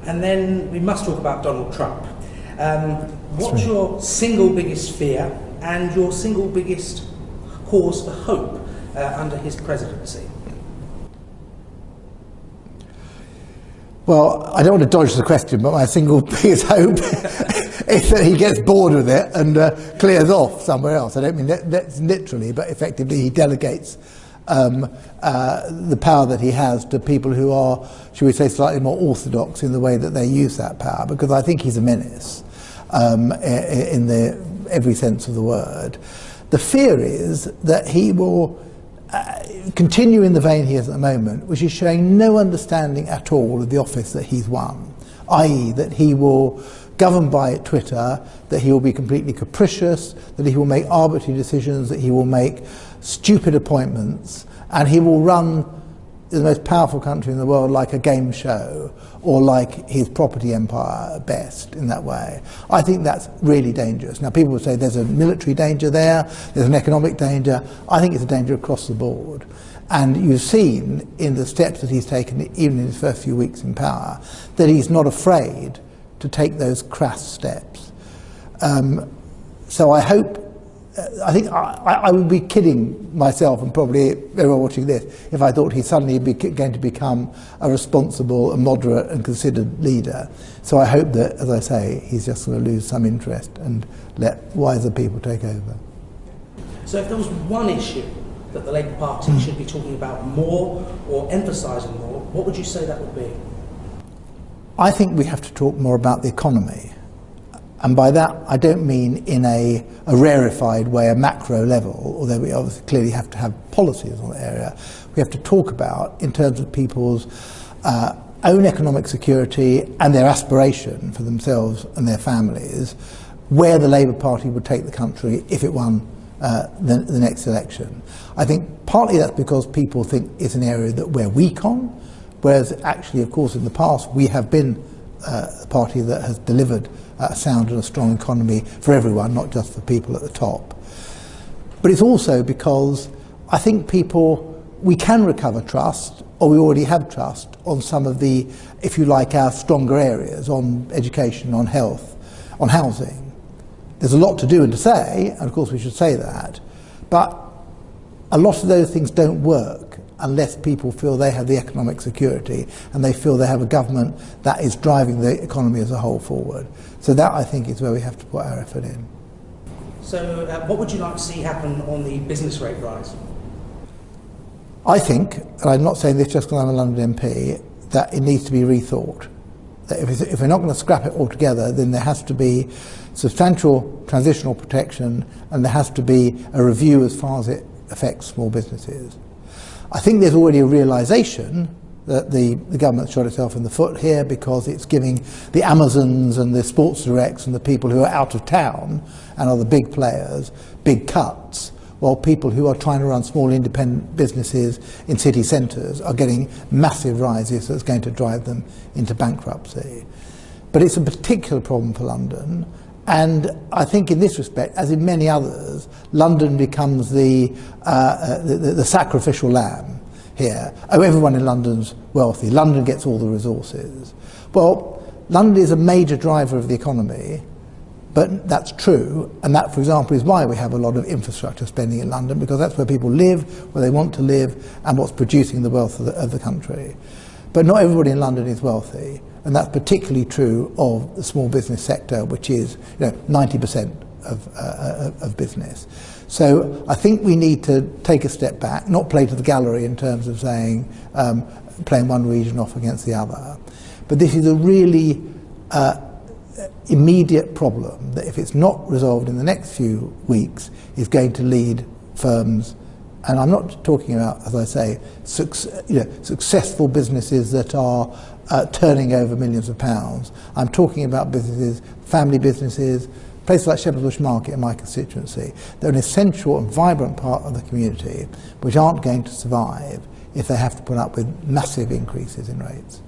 And then we must talk about Donald Trump. What's your single biggest fear and your single biggest cause for hope under his presidency? Well, I don't want to dodge the question, but my single biggest hope is that he gets bored with it and clears off somewhere else. I don't mean that's literally, but effectively he delegates the power that he has to people who are, should we say, slightly more orthodox in the way that they use that power, because I think he's a menace in every sense of the word. The fear is that he will continue in the vein he is at the moment, which is showing no understanding at all of the office that he's won, i.e. that he will govern by Twitter, that he will be completely capricious, that he will make arbitrary decisions, that he will make stupid appointments, and he will run the most powerful country in the world like a game show, or like his property empire at best in that way. I think that's really dangerous. Now people would say there's a military danger there, there's an economic danger. I think it's a danger across the board. And you've seen in the steps that he's taken, even in his first few weeks in power, that he's not afraid to take those crass steps. So I hope, I think I would be kidding myself and probably everyone watching this if I thought he's suddenly going to become a responsible, a moderate and considered leader. So I hope that, as I say, he's just going to lose some interest and let wiser people take over. So if there was one issue that the Labour Party should be talking about more or emphasising more, what would you say that would be? I think we have to talk more about the economy. And by that, I don't mean in a rarefied way, a macro level, although we obviously clearly have to have policies on the area. We have to talk about, in terms of people's own economic security and their aspiration for themselves and their families, where the Labour Party would take the country if it won the next election. I think partly that's because people think it's an area that we're weak on, whereas actually, of course, in the past we have been a party that has delivered a sound and a strong economy for everyone, not just for people at the top. But it's also because I think we can recover trust, or we already have trust, on some of the, if you like, our stronger areas, on education, on health, on housing. There's a lot to do and to say, and of course we should say that, but a lot of those things don't work unless people feel they have the economic security and they feel they have a government that is driving the economy as a whole forward. So that, I think, is where we have to put our effort in. So what would you like to see happen on the business rate rise? I think, and I'm not saying this just because I'm a London MP, that it needs to be rethought. That if we're not going to scrap it altogether, then there has to be substantial transitional protection, and there has to be a review as far as it affects small businesses. I think there's already a realisation that the government shot itself in the foot here, because it's giving the Amazons and the Sports Directs and the people who are out of town and are the big players big cuts, while people who are trying to run small independent businesses in city centres are getting massive rises that's going to drive them into bankruptcy. But it's a particular problem for London, and I think in this respect, as in many others, London becomes the sacrificial lamb here. Oh, everyone in London's wealthy, London gets all the resources. Well, London is a major driver of the economy, but that's true, and that, for example, is why we have a lot of infrastructure spending in London, because that's where people live, where they want to live, and what's producing the wealth of the country. But not everybody in London is wealthy, and that's particularly true of the small business sector, which is 90% of business. So I think we need to take a step back, not play to the gallery in terms of saying, playing one region off against the other. But this is a really immediate problem that, if it's not resolved in the next few weeks, is going to lead firms, and I'm not talking about, as I say, successful businesses that are turning over millions of pounds. I'm talking about businesses, family businesses, places like Shepherd's Bush Market in my constituency. They're an essential and vibrant part of the community, which aren't going to survive if they have to put up with massive increases in rates.